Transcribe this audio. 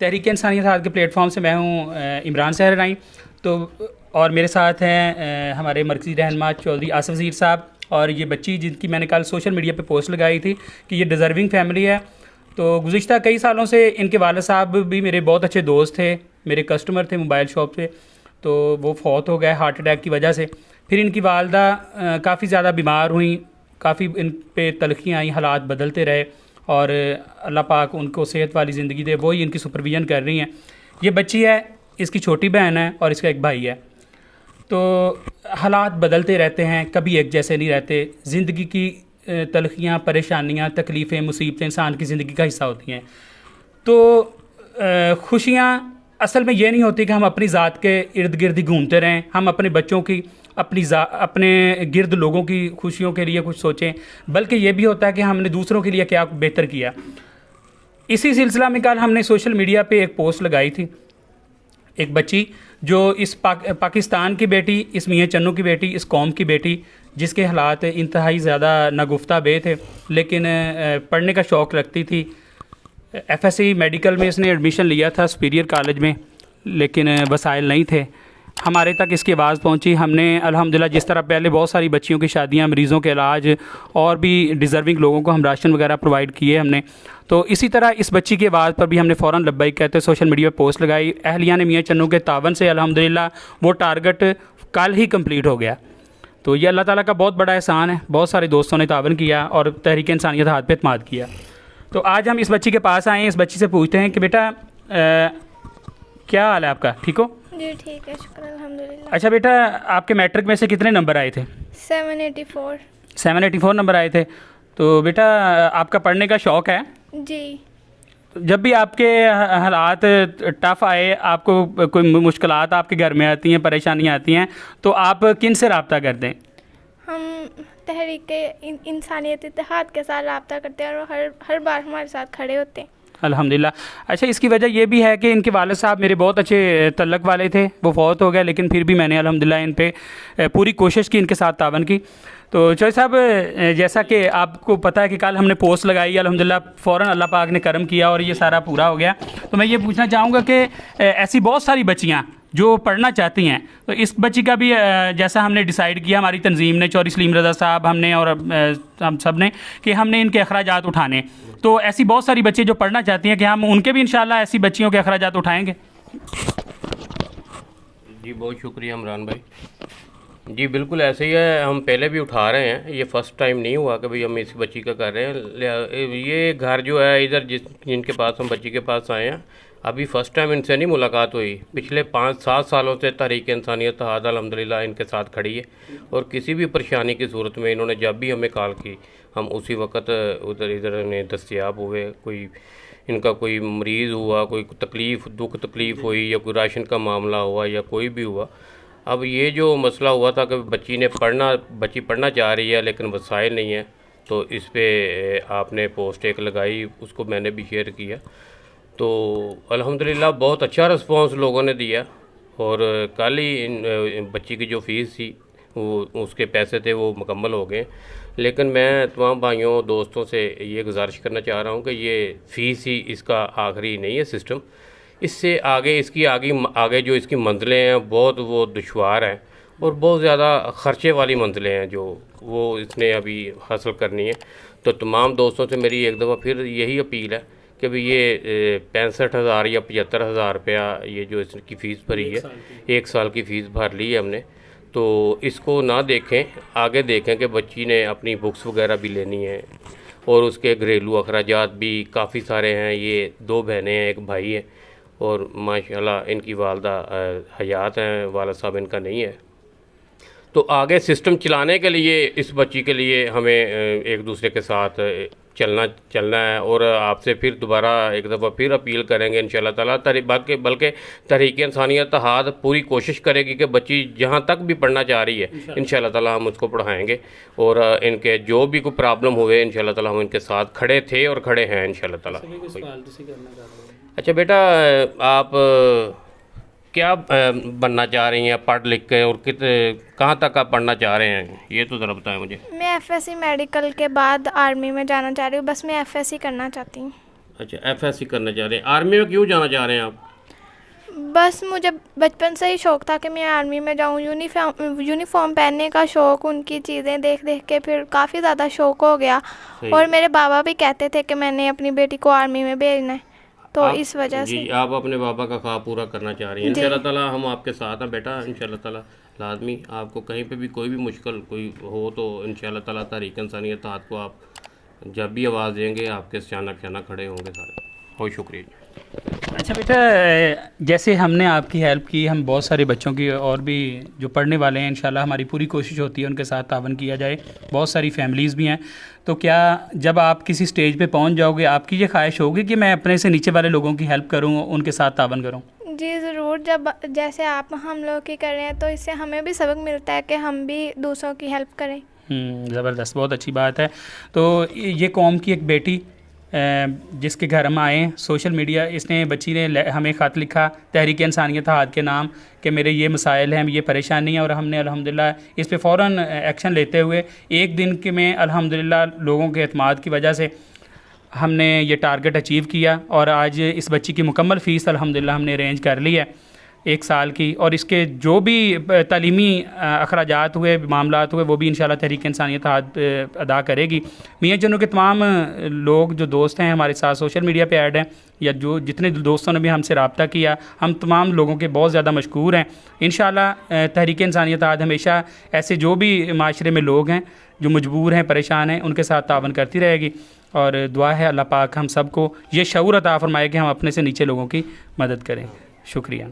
तहरीक इंसानियत हाथ के प्लेटफॉर्म से मैं हूँ इमरान सहरानी। तो और मेरे साथ हैं हमारे मरकज़ी रहनुमा चौधरी आसिफ ज़ीर साहब, और ये बच्ची जिनकी मैंने कल सोशल मीडिया पे पोस्ट लगाई थी कि ये डिज़र्विंग फैमिली है। तो गुज़िश्ता कई सालों से इनके वालिद साहब भी मेरे बहुत अच्छे दोस्त थे, मेरे कस्टमर थे मोबाइल शॉप पे, तो वो फौत हो गए हार्ट अटैक की वजह से। फिर इनकी वालदा काफ़ी ज़्यादा बीमार हुई, काफ़ी इन पे तलखियाँ आई, हालात बदलते रहे, और अल्लाह पाक उनको सेहत वाली ज़िंदगी दे, वही इनकी सुपरविज़न कर रही हैं। ये बच्ची है, इसकी छोटी बहन है और इसका एक भाई है। तो हालात बदलते रहते हैं, कभी एक जैसे नहीं रहते। ज़िंदगी की तलखियाँ, परेशानियाँ, तकलीफ़ें, मुसीबतें इंसान की ज़िंदगी का हिस्सा होती हैं। तो खुशियाँ असल में ये नहीं होती कि हम अपनी ज़ात के इर्द गिर्द ही घूमते रहें, हम अपने बच्चों की, अपने गिर्द लोगों की खुशियों के लिए कुछ सोचें, बल्कि ये भी होता है कि हमने दूसरों के लिए क्या बेहतर किया। इसी सिलसिला में कल हमने सोशल मीडिया पे एक पोस्ट लगाई थी, एक बच्ची जो इस पाकिस्तान की बेटी, इस मियाँ चन्नू की बेटी, इस कौम की बेटी, जिसके हालात इंतहाई ज़्यादा नागुफ्ता बे थे, लेकिन पढ़ने का शौक़ रखती थी। FSC मेडिकल में इसने एडमिशन लिया था सुपीरियर कॉलेज में, लेकिन वसाइल नहीं थे। हमारे तक इसकी आवाज़ पहुंची। हमने अल्हम्दुलिल्लाह जिस तरह पहले बहुत सारी बच्चियों की शादियां, मरीज़ों के इलाज और भी डिज़र्विंग लोगों को हम राशन वगैरह प्रोवाइड किए हमने, तो इसी तरह इस बच्ची की आवाज़ पर भी हमने फ़ौरन लब्बैक कहते सोशल मीडिया पर पोस्ट लगाई। अहलिया ने मियाँ चन्नू के तावन से अल्हम्दुलिल्लाह वो टारगेट कल ही कंप्लीट हो गया। तो ये अल्लाह ताला का बहुत बड़ा एहसान है। बहुत सारे दोस्तों ने तावन किया और तहरीक इंसानियत हाथ पे इत्मीनान किया। तो आज हम इस बच्ची के पास आए हैं, इस बच्ची से पूछते हैं कि बेटा क्या हाल है आपका, ठीक हो? जी ठीक है, शुक्र अल्हम्दुलिल्लाह। अच्छा बेटा, आपके मैट्रिक में से कितने नंबर आए थे? 784। 784 नंबर आए थे। तो बेटा आपका पढ़ने का शौक़ है? जी। जब भी आपके हालात टफ़ आए, आपको कोई मुश्किलात आपके घर में आती हैं, परेशानियाँ आती हैं, तो आप किन से रब्ता करते हैं? हम तहरीक इंसानियत इत्तेहाद के साथ रब्ता करते हैं और हर बार हमारे साथ खड़े होते हैं। अल्हम्दुलिल्लाह। अच्छा, इसकी वजह ये भी है कि इनके वालिद साहब मेरे बहुत अच्छे तल्लक वाले थे, वो फौत हो गए, लेकिन फिर भी मैंने अल्हम्दुलिल्लाह इन पे पूरी कोशिश की, इनके साथ तावन की। तो चौधरी साहब, जैसा कि आपको पता है कि कल हमने पोस्ट लगाई, अल्हम्दुलिल्लाह फ़ौरन अल्लाह पाक ने करम किया और ये सारा पूरा हो गया। तो मैं ये पूछना चाहूँगा कि ऐसी बहुत सारी बच्चियाँ जो पढ़ना चाहती हैं, तो इस बच्ची का भी जैसा हमने डिसाइड किया, हमारी तंजीम ने, चौधरी सलीम रज़ा साहब, हमने और हम सब ने, कि हमने इनके अखराजात उठाने। तो ऐसी बहुत सारी बच्ची जो पढ़ना चाहती हैं कि हम उनके भी इंशाल्लाह ऐसी बच्चियों के अखराजात उठाएँगे। जी बहुत शुक्रिया इमरान भाई। जी बिल्कुल ऐसे ही है, हम पहले भी उठा रहे हैं, ये फ़र्स्ट टाइम नहीं हुआ कि भाई हम इस बच्ची का कर रहे हैं। ये घर जो है इधर जिनके पास हम बच्ची के पास आए हैं, अभी फ़र्स्ट टाइम इनसे नहीं मुलाकात हुई। पिछले 5-7 सालों से तहरीक इंसानियत इत्तेहाद अल्हम्दुलिल्लाह इनके साथ खड़ी है, और किसी भी परेशानी की सूरत में इन्होंने जब भी हमें कॉल की, हम उसी वक्त इधर ने दस्तयाब हुए। कोई इनका कोई मरीज़ हुआ, कोई तकलीफ़ दुख तकलीफ़ हुई, या कोई राशन का मामला हुआ, या कोई भी हुआ। अब ये जो मसला हुआ था कि बच्ची पढ़ना चाह रही है लेकिन वसाइल नहीं है, तो इस पे आपने पोस्ट एक लगाई, उसको मैंने भी शेयर किया। तो अल्हम्दुलिल्लाह बहुत अच्छा रिस्पांस लोगों ने दिया, और कल ही इन बच्ची की जो फ़ीस थी, वो उसके पैसे थे, वो मुकम्मल हो गए। लेकिन मैं तमाम भाइयों दोस्तों से ये गुजारिश करना चाह रहा हूँ कि ये फ़ीस ही इसका आखिरी नहीं है सिस्टम। इससे आगे इसकी आगे जो इसकी मंजिलें हैं बहुत वो दुश्वार हैं, और बहुत ज़्यादा ख़र्चे वाली मंजिलें हैं जो वो इसने अभी हासिल करनी है। तो तमाम दोस्तों से मेरी एक दफ़ा फिर यही अपील है कि भाई ये 65,000 या 75,000 रुपया ये जो इसकी फ़ीस भरी है, 1 साल की फ़ीस भर ली है हमने, तो इसको ना देखें, आगे देखें कि बच्ची ने अपनी बुक्स वगैरह भी लेनी है, और उसके घरेलू अखराजात भी काफ़ी सारे हैं। ये 2 बहनें हैं, 1 भाई है, और माशाल्लाह इनकी वालदा हयात हैं, वालिद साहब इनका नहीं है। तो आगे सिस्टम चलाने के लिए इस बच्ची के लिए हमें एक दूसरे के साथ चलना है, और आपसे फिर दोबारा एक दफ़ा फिर अपील करेंगे इंशाल्लाह ताला। बल्कि तहरीक इंसानियत इत्तेहाद पूरी कोशिश करेगी कि बच्ची जहाँ तक भी पढ़ना चाह रही है इंशाल्लाह ताला हम उसको पढ़ाएँगे, और इनके जो भी कोई प्रॉब्लम हुए इंशाल्लाह ताला हम इनके साथ खड़े थे और खड़े हैं इंशाल्लाह ताला। अच्छा बेटा, आप क्या बनना चाह रही हैं पढ़ लिख के, और कहाँ तक आप पढ़ना चाह रहे हैं, ये तो ज़रा बताएं मुझे। मैं FSC मेडिकल के बाद आर्मी में जाना चाह रही हूँ, बस मैं FSC करना चाहती हूँ। अच्छा, एफएससी करना चाह रहे हैं। आर्मी में क्यों जाना चाह रहे हैं आप? बस मुझे बचपन से ही शौक़ था कि मैं आर्मी में जाऊँ। यूनिफॉर्म पहनने का शौक़, उनकी चीज़ें देख देख के फिर काफ़ी ज़्यादा शौक़ हो गया। और मेरे बाबा भी कहते थे कि मैंने अपनी बेटी को आर्मी में भेजना है, तो इस वजह से। जी, आप अपने बाबा का ख्वाब पूरा करना चाह रही हैं। इंशाल्लाह ताला हम आपके साथ हैं बेटा। इंशाल्लाह ताला लाजमी आपको कहीं पे भी कोई भी मुश्किल कोई हो तो इंशाल्लाह ताला तहरीक इंसानियत हाथ को आप जब भी आवाज़ देंगे आपके शाना शाना खड़े होंगे सारे। बहुत शुक्रिया जी। अच्छा बेटा, जैसे हमने आपकी हेल्प की, हम बहुत सारे बच्चों की और भी जो पढ़ने वाले हैं इंशाल्लाह हमारी पूरी कोशिश होती है उनके साथ तावन किया जाए। बहुत सारी फैमिलीज़ भी हैं, तो क्या जब आप किसी स्टेज पे पहुंच जाओगे आपकी ये ख्वाहिश होगी कि मैं अपने से नीचे वाले लोगों की हेल्प करूं, उनके साथ तावन करूं? जी ज़रूर। जब जैसे आप हम लोग की कर रहे हैं तो इससे हमें भी सबक मिलता है कि हम भी दूसरों की हेल्प करें। ज़बरदस्त, बहुत अच्छी बात है। तो ये कौम की एक बेटी जिसके घर हम आए, सोशल मीडिया, इसने बच्ची ने हमें ख़त लिखा तहरीक इंसानियत हाथ के नाम कि मेरे ये मसाइल हैं, ये परेशानी है, और हमने अल्हम्दुलिल्लाह इस पे फ़ौरन एक्शन लेते हुए एक दिन के में अल्हम्दुलिल्लाह लोगों के एतमाद की वजह से हमने ये टारगेट अचीव किया। और आज इस बच्ची की मुकम्मल फ़ीस अल्हम्दुलिल्लाह हमने अरेंज कर ली है 1 साल की, और इसके जो भी तालीमी अखराजात हुए, मामलात हुए, वो भी इंशाल्लाह तहरीक इंसानियत हाथ अदा करेगी। मियाँ जनों के तमाम लोग जो दोस्त हैं हमारे साथ सोशल मीडिया पे ऐड हैं, या जो जितने दोस्तों ने भी हमसे रब्ता किया, हम तमाम लोगों के बहुत ज़्यादा मशकूर हैं। इंशाल्लाह तहरीक इंसानियत हाथ हमेशा ऐसे जो भी माशरे में लोग हैं जो मजबूर हैं, परेशान हैं, उनके साथ तावन करती रहेगी। और दुआ है अल्लाह पाक हम सबको ये शऊर अता फरमाए कि हम अपने से नीचे लोगों की मदद करें। शुक्रिया।